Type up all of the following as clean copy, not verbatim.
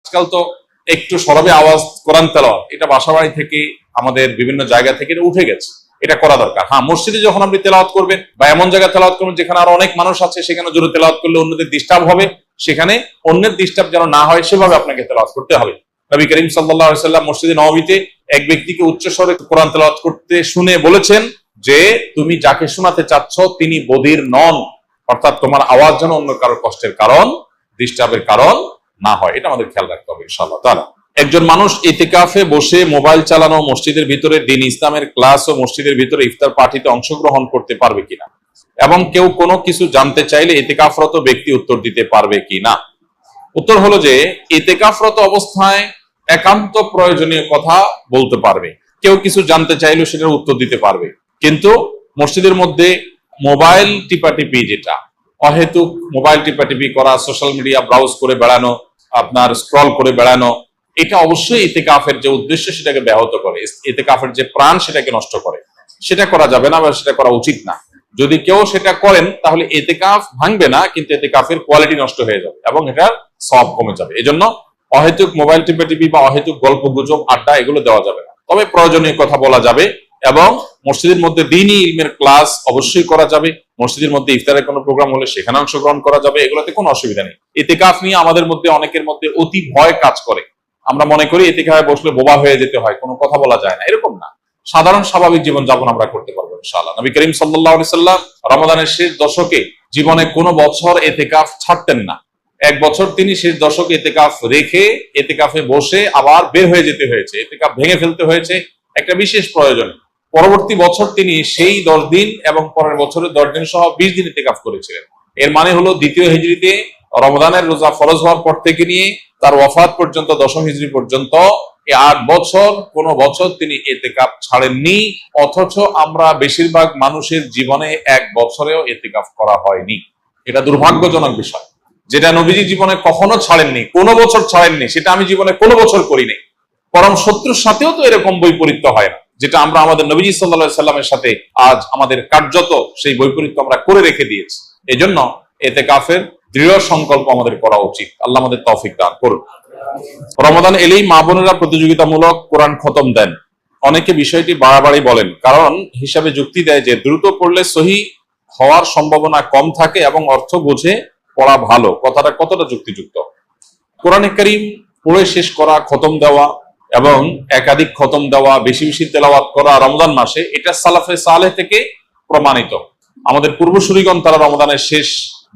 আজকাল তো একটু সরবে আওয়াজ কোরআন তেলাওয়াত, এটা বাসাবাড়ি থেকে আমাদের বিভিন্ন জায়গা থেকে এটা উঠে গেছে, এটা করা দরকার। হ্যাঁ, মসজিদে যখন আপনি তেলাওয়াত করবেন বা এমন জায়গায় তেলাওয়াত করবেন যেখানে আরো অনেক মানুষ আছে, সেখানে জোরে তেলাওয়াত করলে অন্যদের ডিস্টার্ব হবে, সেখানে অন্যের ডিস্টার্ব যেন না হয় সেভাবে আপনাকে তেলাওয়াত করতে হবে। নবী করিম সাল্লাল্লাহু আলাইহি ওয়াসাল্লাম মসজিদে নববীতে এক ব্যক্তিকে উচ্চস্বরে কোরআন তেলাওয়াত করতে শুনে বলেছেন যে তুমি যাকে শোনাতে চাচ্ছ তিনি বধির নন, অর্থাৎ তোমার আওয়াজ যেন অন্য কারোর কষ্টের কারণ, ডিস্টার্বের কারণ না হয়, এটা আমাদের খেয়াল রাখতে হবে ইনশাআল্লাহ তাআলা। একজন মানুষ ইতিকাফে বসে মোবাইল চালানো, মসজিদের ভিতরে দ্বীন ইসলামের ক্লাস ও মসজিদের ভিতরে ইফতার পার্টিতে অংশগ্রহণ করতে পারবে কিনা, এবং কেউ কোনো কিছু জানতে চাইলে ইতিকাফরত ব্যক্তি উত্তর দিতে পারবে কিনা? উত্তর হলো যে ইতিকাফরত অবস্থায় একান্ত প্রয়োজনীয় কথা বলতে পারবে, কেউ কিছু জানতে চাইলেও সেটার উত্তর দিতে পারবে, কিন্তু মসজিদের মধ্যে মোবাইল টিপাটিপি, যেটা অহেতুক মোবাইল টিপাটিপি করা, সোশ্যাল মিডিয়া ব্রাউজ করে বেড়ানো, আপনার স্ক্রল করে বেড়ানো, এটা অবশ্যই ইতিকাফের যে উদ্দেশ্য সেটাকে ব্যাহত করে, ইতিকাফের যে প্রাণ সেটাকে নষ্ট করে, সেটা করা যাবে না বা সেটা করা উচিত না। যদি কেউ সেটা করেন তাহলে ইতিকাফ ভাঙবে না, কিন্তু ইতিকাফের কোয়ালিটি নষ্ট হয়ে যাবে এবং এটার সওয়াব কমে যাবে। এজন্য অহেতুক মোবাইল টিপাটিপি বা অহেতুক গল্প গুজব আড্ডা এগুলো দেওয়া যাবে না, তবে প্রয়োজনীয় কথা বলা যাবে। এবং মসজিদের মধ্যে দ্বীনি ইলমের ক্লাস অবশ্যই করা যাবে, মসজিদের মধ্যে ইফতারের কোনো প্রোগ্রাম হলে সেখানে অংশগ্রহণ করা যাবে, এগুলোতে কোনো অসুবিধা নেই। ইতিকাফ নিয়ে আমাদের মধ্যে অনেকের মধ্যে অতি ভয় কাজ করে, আমরা মনে করি ইতিকাফে বসলে বোবা হয়ে যেতে হয়, কোনো কথা বলা যায় না, এরকম না, সাধারণ স্বাভাবিক জীবন যাপন আমরা করতে পারবো ইনশাআল্লাহ। নবী করিম সাল্লাল্লাহু আলাইহি সাল্লাম রমাদানের শেষ দশকে জীবনে কোনো বছর ইতিকাফ ছাড়তেন না। এক বছর তিনি শেষ দশকে ইতিকাফ রেখে ইতিকাফে বসে আবার বের হয়ে যেতে হয়েছে, ইতিকাফ ভেঙে ফেলতে হয়েছে একটা বিশেষ প্রয়োজনে। পরবর্তী বছর তিনি সেই 10 দিন এবং পরের বছরের 10 দিন সহ 20 দিন ইতিকাফ করেছিলেন। এর মানে হলো দ্বিতীয় হিজরিতে রমজানের রোজা ফরজ হওয়ার পর থেকে নিয়ে তার ওয়াফাত পর্যন্ত, দশম হিজরি পর্যন্ত, এই 8 বছর কোন বছর তিনি ইতিকাফ ছাড়েননি। অথচ আমরা বেশিরভাগ মানুষের জীবনে এক বছরেও ইতিকাফ করা হয়নি। এটা দুর্ভাগ্যজনক বিষয়, যেটা নবীজি জীবনে কখনো ছাড়েননি, কোনো বছর ছাড়েননি, সেটা আমি জীবনে কোনো বছর করিনি। বরং শত্রুর সাথেও তো এরকম বৈপরীত্য হয় না, যেটা আমরা আমাদের নবীজি সাল্লাল্লাহু আলাইহি সাল্লামের সাথে আজ আমাদের কার্যত সেই বৈপরীত্য আমরা করে রেখে দিয়েছি। এজন্য ইতিকাফের দৃঢ় সংকল্প আমাদের করা উচিত। আল্লাহ আমাদের তৌফিক দান করুন। রমাদান এলেই মা বোনেরা প্রতিযোগিতামূলক কোরআন খতম দেন, অনেকে বিষয়টি বাড়াবাড়ি বলেন, কারণ হিসাবে যুক্তি দেয় যে দ্রুত পড়লে সহি হওয়ার সম্ভাবনা কম থাকে এবং অর্থ বুঝে পড়া ভালো। কথাটা কতটা যুক্তিযুক্ত? কোরআনে কারীম পড়ে শেষ করা, খতম দেওয়া এবং একাধিক খতম দেওয়া, বেশি বেশি তেলাওয়াত করা রমজান মাসে, এটা সালাফে সালেহ থেকে প্রমাণিত। আমাদের পূর্বসূরিগণ তারা রমজানের শেষ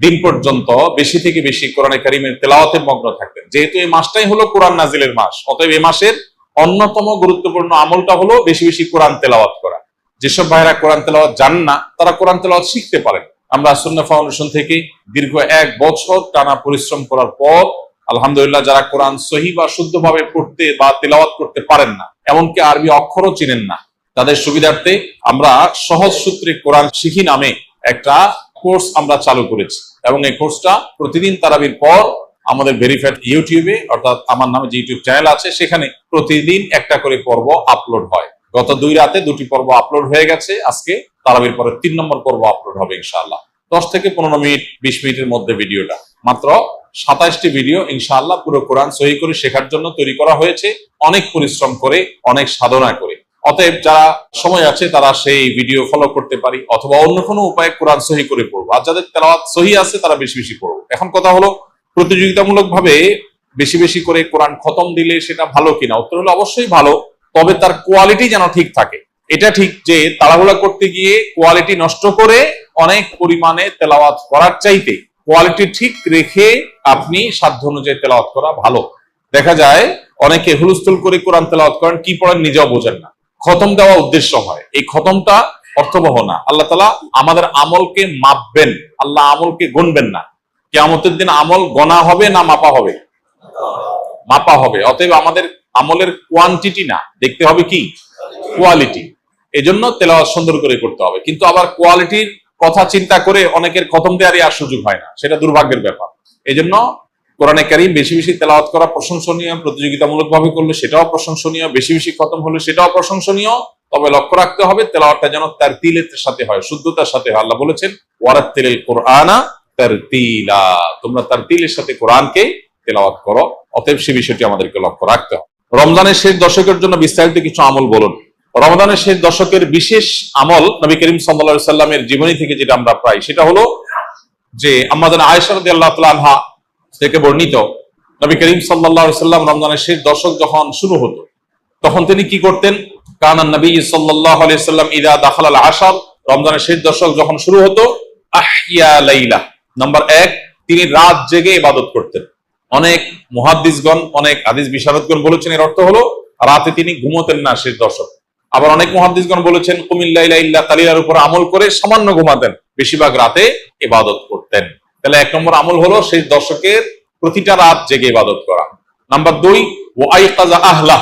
দিন পর্যন্ত বেশি থেকে বেশি কোরআনে কারীমের তেলাওয়াতে মগ্ন থাকতেন। যেহেতু এই মাসটাই হলো কোরআন নাজিলের মাস, অতএব এই মাসের অন্যতম গুরুত্বপূর্ণ আমলটা হলো বেশি বেশি কোরআন তেলাওয়াত করা। যেসব ভাইরা কোরআন তেলাওয়াত জানেন না তারা কোরআন তেলাওয়াত শিখতে পারেন। আমরা সুন্নাহ ফাউন্ডেশন থেকে দীর্ঘ 1 বছর টানা পরিশ্রম করার পর আলহামদুলিল্লাহ, যারা কোরআন সহি বা শুদ্ধভাবে পড়তে বা তেলাওয়াত করতে পারেন না, এমনকি আরবি অক্ষরও চিনেন না, তাদের সুবিধার্থে আমরা সহজ সূত্রে কোরআন শিখি নামে একটা কোর্স আমরা চালু করেছি, এবং এই কোর্সটা প্রতিদিন তারাবির পর আমাদের ভেরিফাইড ইউটিউবে, অর্থাৎ আমার নামে যে ইউটিউব চ্যানেল আছে সেখানে প্রতিদিন একটা করে পর্ব আপলোড হয়। গত 2 রাতে 2টি পর্ব আপলোড হয়ে গেছে, আজকে তারাবির পরে 3 নম্বর পর্ব আপলোড হবে ইনশাআল্লাহ। 10 থেকে 15 মিনিট 20 মিনিটের মধ্যে ভিডিওটা, মাত্র 27টি ভিডিও ইনশাআল্লাহ পুরো কোরআন সহি করে শেখার জন্য তৈরি করা হয়েছে, অনেক পরিশ্রম করে, অনেক সাধনা করে। অতএব যারা সময় আছে তারা সেই ভিডিও ফলো করতে পারি, অথবা অন্য কোনো উপায়ে কোরআন সহি করে পড়বো। আর যাদের তেলাওয়াত সহি আছে তারা বেশি বেশি পড়বো। এখন কথা হলো, প্রতিযোগিতামূলক ভাবে বেশি বেশি করে কোরআন খতম দিলে সেটা ভালো কিনা? উত্তর হলো অবশ্যই ভালো, তবে তার কোয়ালিটি যেন ঠিক থাকে। এটা ঠিক যে তাড়াহুড়া করতে গিয়ে কোয়ালিটি নষ্ট করে অনেক পরিমাণে তেলাওয়াত করার চাইতে কোয়ালিটি ঠিক রেখে আপনি সাধ্য অনুযায়ী তেলাওয়াত করা ভালো। দেখা যায় অনেকে হুলস্থুল করে কোরআন তেলাওয়াত করেন, কি পড়েন নিজেও বোঝেন না। খতম দেওয়া উদ্দেশ্য হয়, এই খতমটা অর্থবহ না। আল্লাহ তাআলা আমাদের আমলকে মাপবেন, আল্লাহ আমলকে গুনবেন না। কিয়ামতের দিন আমল গণা হবে না মাপা হবে? মাপা হবে। অতএব আমাদের আমলের কোয়ান্টিটি না, দেখতে হবে কি কোয়ালিটি। এজন্য তেলাওয়াত সুন্দর করে করতে হবে, কিন্তু আবার কোয়ালিটির কথা চিন্তা করে অনেকের খতম দেওয়ারই আর সুযোগ হয় না, সেটা দুর্ভাগ্যের ব্যাপার। এজন্য কোরআনে কারীম বেশি বেশি তেলাওয়াত করা প্রশংসনীয়, প্রতিযোগিতামূলক ভাবে করলে সেটাও প্রশংসনীয়, বেশি বেশি খতম হলে সেটাও প্রশংসনীয়। তবে লক্ষ্য রাখতে হবে তেলাওয়াতটা যেন তারতিলের সাথে হয়, শুদ্ধতার সাথে হয়। আল্লাহ বলেছেন ওয়ারাত্তিলিল কুরআনা তারতিলা, তোমরা তারতিলের সাথে কোরআনকে তেলাওয়াত করো। অতএব সে বিষয়টি আমাদেরকে লক্ষ্য রাখতে হবে। রমজানের শেষ দশকের জন্য বিস্তারিত কিছু আমল বলুন। রমজানের শেষ দশকের বিশেষ আমল নবী করিম সাল্লাল্লাহু আলাইহি সাল্লামের জীবনী থেকে যেটা আমরা পাই সেটা হলো যে আমাদের আয়েশা রাদিয়াল্লাহু তাআলা আনহা থেকে বর্ণিত, নবী করিম সাল্লাল্লাহু আলাইহি সাল্লাম রমজানের শেষ দশক যখন শুরু হতো তখন তিনি কি করতেন? কানান নবী সাল্লাল্লাহু আলাইহি সাল্লাম ইদা দাখালাল আশর, রমজানের শেষ দশক যখন শুরু হতো, আহইয়া লাইলা, নাম্বার 1, তিনি রাত জেগে ইবাদত করতেন। অনেক মুহাদ্দিসগণ, অনেক হাদিস বিশারদগণ বলেছেন এর অর্থ হলো রাতে তিনি ঘুমোতেন না শেষ দশক। আবার অনেক মুহাদ্দিসগণ বলেছেন কুমিল লাইলা ইল্লা কালিলার উপর আমল করে সামান্য ঘুমাতেন, বেশিরভাগ রাতে ইবাদত করতেন। তাহলে 1 নম্বর আমল হলো শেষ দশকের প্রতিটা রাত জেগে ইবাদত করা। নাম্বার 2, ওয়াইকাযা আহলা,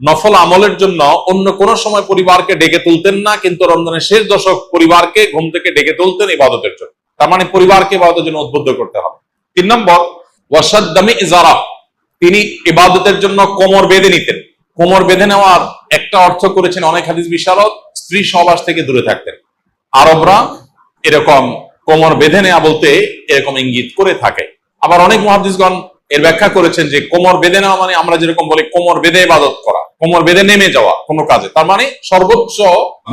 নফল আমলের জন্য অন্য কোন সময় পরিবারকে ডেকে তুলতেন না, কিন্তু রমজানের শেষ দশক পরিবারকে ঘুম থেকে ডেকে তুলতেন ইবাদতের জন্য। তার মানে পরিবারকে ইবাদতের জন্য উদ্বুদ্ধ করতে হবে। 3 নম্বর, ওয়াসাদ্দামি ইজারা, তিনি ইবাদতের জন্য কোমর বেঁধে নিতেন। কোমর বেঁধে নেওয়ার একটা অর্থ করেছেন অনেক হাদিস বিশারদ, স্ত্রী সহবাস থেকে দূরে থাকতেন। আরবরা এরকম কোমর বেঁধে নেওয়া বলতে এরকম ইঙ্গিত করে থাকে। আবার অনেক মুহাদ্দিসগণ এর ব্যাখ্যা করেছেন যে কোমর বেঁধে নেওয়া মানে আমরা যেরকম বলি কোমর বেঁধে ইবাদত করা, কোমর বেঁধে নেমে যাওয়া কোনো কাজে, তার মানে সর্বোচ্চ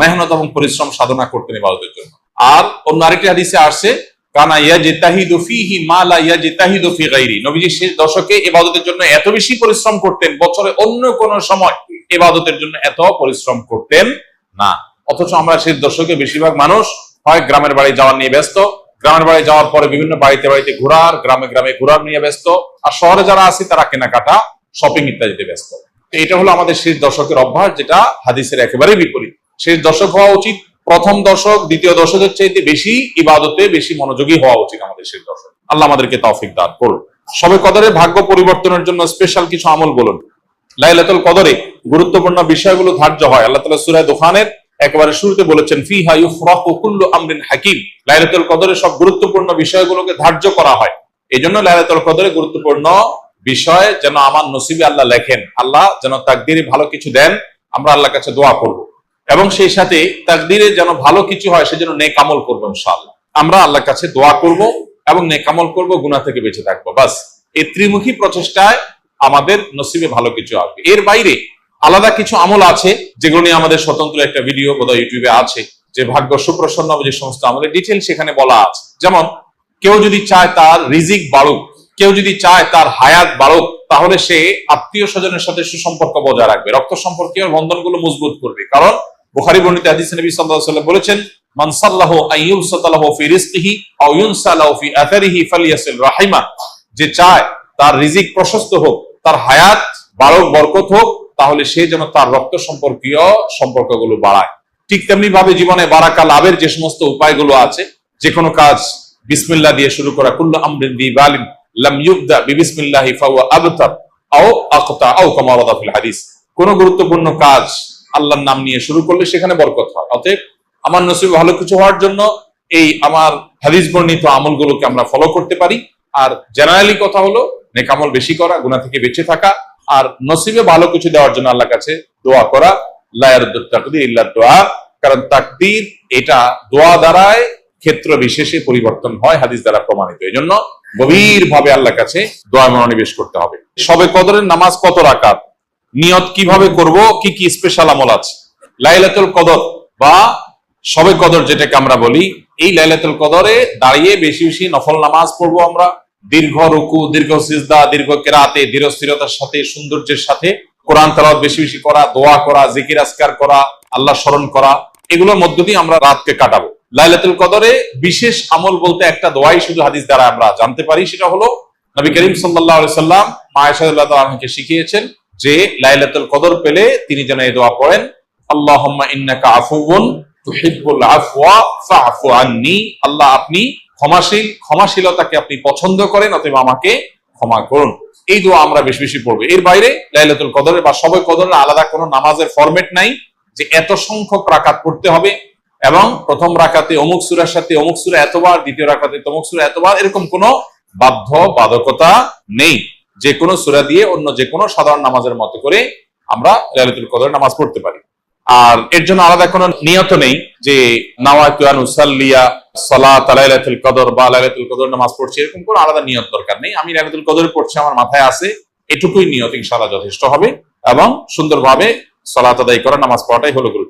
মেহনত এবং পরিশ্রম সাধনা করতেন ইবাদতের জন্য। আর অন্য আরেকটি হাদিসে আসছে কানা ইয়াজতাহিদু ফীহি মা লা ইয়াজতাহিদু ফী গায়রি, নবীজি শেষ দশকে ইবাদতের জন্য এত বেশি পরিশ্রম করতেন, বছরে অন্য কোন সময় ইবাদতের জন্য এত পরিশ্রম করতেন না। অথচ আমরা শেষ দশকে বেশিরভাগ মানুষ হয় গ্রামের বাড়ি যাওয়ার নিয়ে ব্যস্ত, গ্রামের বাড়ি যাওয়ার পরে বিভিন্ন বাড়িতে বাড়িতে ঘোরার, গ্রামে গ্রামে ঘোরার নিয়ে ব্যস্ত, আর শহরে যারা আছে তারা কেনাকাটা, শপিং ইত্যাদিতে ব্যস্ত। এটা হলো আমাদের শেষ দশকের অভ্যাস, যেটা হাদিসের একেবারে বিপরীত। শেষ দশক হওয়া উচিত প্রথম দশক, দ্বিতীয় দশকের চাইতে বেশি ইবাদতে বেশি মনোযোগী হওয়া উচিত আমাদের শেষ দশক। আল্লাহ আমাদেরকে তৌফিক দান করুন। শবে কদরের ভাগ্য পরিবর্তনের জন্য স্পেশাল কিছু আমল বলুন। লাইলাতুল কদরে গুরুত্বপূর্ণ বিষয়গুলো ধার্য হয়। আল্লাহ তাআলা সূরা দুখানের একেবারে শুরুতে বলেছেন ফিহা ইউফরাকু কুল্লু আমরিন হাকিম, লাইলাতুল কদরে সব গুরুত্বপূর্ণ বিষয়গুলোকে ধার্য করা হয়। এজন্য লাইলাতুল কদরে গুরুত্বপূর্ণ বিষয় যেন আমার নসিবে আল্লাহ লেখেন, আল্লাহ যেন তাকদীরে ভালো কিছু দেন, আমরা আল্লাহর কাছে দোয়া করব। এবং সেই সাথে তাকদীরে যেন ভালো কিছু হয় সেজন্য নেক আমল করব ইনশাআল্লাহ। আমরা আল্লাহর কাছে দোয়া করব এবং নেক আমল করব, গুনাহ থেকে বেঁচে থাকবো। বাস এই ত্রিমুখী প্রচেষ্টায় আমাদের নসিবে ভালো কিছু আসবে। এর বাইরে আলাদা কিছু আমল আছে যেগুলো নিয়ে আমাদের স্বতন্ত্র একটা ভিডিও বোধহয় ইউটিউবে আছে, যে ভাগ্য সুপ্রসন্ন যে সমস্ত আমাদের ডিটেল সেখানে বলা আছে। যেমন কেউ যদি চায় তার রিজিক বাড়ুক, কেউ যদি চায় তার হায়াত বাড়ুক, তাহলে সে আত্মীয় স্বজনের সাথে সুসম্পর্ক বজায় রাখবে, রক্ত সম্পর্কীয় বন্ধনগুলো মজবুত করবে। কারণ বুখারী বর্ণিত হাদিসে নবী সাল্লাল্লাহু আলাইহি ওয়াসাল্লাম বলেছেন মান সাল্লাহু আইয়ুসাতালাহু ফি রিজকিহি আও ইউনসালাহু ফি আথারিহি ফালিয়াসিল রাহিমা, যে চায় তার রিজিক প্রশস্ত হোক, তার হায়াত বাড়ুক, বরকত হোক, তাহলে সে যেন তার রক্ত সম্পর্কীয় সম্পর্কগুলো বাড়ায়। ঠিক তেমনি ভাবে জীবনে বারাকা লাভের যে সমস্ত উপায়গুলো আছে, যে কোনো কাজ বিসমিল্লাহ দিয়ে শুরু করা, কুল্লু আমরিন বিবালিন লাম ইউবদা বিবিসমিল্লাহি ফাহুয়া আবতার আও আকতা আও কামা ওয়ারদা ফিল হাদিস, কোন গুরুত্বপূর্ণ কাজ আল্লাহর নাম নিয়ে শুরু করলে সেখানে বরকত হয়। অতএব আমার নসিবে ভালো কিছু হওয়ার জন্য এই আমার হাদিস বর্ণিত আমলগুলোকে আমরা ফলো করতে পারি। আর জেনারেলি কথা হলো নেক আমল বেশি করা, গুনাহ থেকে বেঁচে থাকা, আর নসিবে ভালো কিছু দেওয়ার জন্য আল্লাহর কাছে দোয়া করা। লা ইয়ারুদ্দুত তাকদীর ইল্লা দুআ, কারণ তাকদীর এটা দোয়া দ্বারাই ক্ষেত্র বিশেষে পরিবর্তন হয়, হাদিস দ্বারা প্রমাণিত। এজন্য গভীর ভাবে আল্লাহর কাছে দোয়া মনোনিবেশ করতে হবে। শবে কদরের নামাজ কত রাকাত, নিয়ত কিভাবে করব, কি কি স্পেশাল আমল আছে। লাইলাতুল কদর বা শবে কদর যেটাকে আমরা বলি, এই লাইলাতুল কদরে দাঁড়িয়ে বেশি বেশি নফল নামাজ পড়বো আমরা, দীর্ঘ রুকু, দীর্ঘ সিজদা, দীর্ঘ কেরাতে, দৃঢ় স্থিরতার সাথে, সৌন্দর্যের সাথে কোরআন তেলাওয়াত বেশি বেশি করা, দোয়া করা, জিকির আজকার করা, আল্লাহ স্মরণ করা, এগুলোর মধ্য দিয়ে আমরা রাতকে কাটাবো। লাইলাতুল কদরে বিশেষ আমল বলতে একটা দোয়াই শুধু হাদিস দ্বারা আমরা জানতে পারি, সেটা হলো নবী করিম সাল্লাল্লাহু আলাইহি সাল্লাম মা আয়েশা রাদিয়াল্লাহু আনহাকে শিখিয়েছেন যে লাইলাতুল কদর পেলে তিনি যেন এই দোয়া পড়েন, আল্লাহুম্মা ইন্নাকা আফুউন তুহিব্বুল আফওয়া ফাআফু আন্নী, আল্লাহ আপনি ক্ষমাশীল, ক্ষমাশীলতাকে আপনি পছন্দ করেন, অতএব আমাকে ক্ষমা করুন। এই দোয়া আমরা বেশি বেশি পড়বো। এর বাইরে লাইলাতুল কদরের বা শবে কদরের আলাদা কোনো নামাজের ফরম্যাট নাই যে এত সংখ্যক রাকাত পড়তে হবে এবং প্রথম রাকাতে অমুক সূরার সাথে অমুক সূরা এতবার, দ্বিতীয় রাকাতে তমুক সূরা এতবার, এরকম কোনো বাধ্যবাধকতা নেই। যে কোনো সূরা দিয়ে অন্য যে কোনো সাধারণ নামাজের মতো করে আমরা লাইলাতুল কদরের নামাজ পড়তে পারি। আর এর জন্য আলাদা কোনো নিয়ত নেই যে নাওয়াতু আন উসাল্লিয়া সালাত লাইলাতুল কদর বা লাইলাতুল কদর নামাজ পড়ছি, এরকম কোনো আলাদা নিয়ত দরকার নেই। আমি লাইলাতুল কদর পড়ছি, আমার মাথায় আছে, এটুকুই নিয়ত ইনশাআল্লাহ যথেষ্ট হবে এবং সুন্দরভাবে সালাত আদায় করা, নামাজ পড়াটাই হলো গুরুত্ব।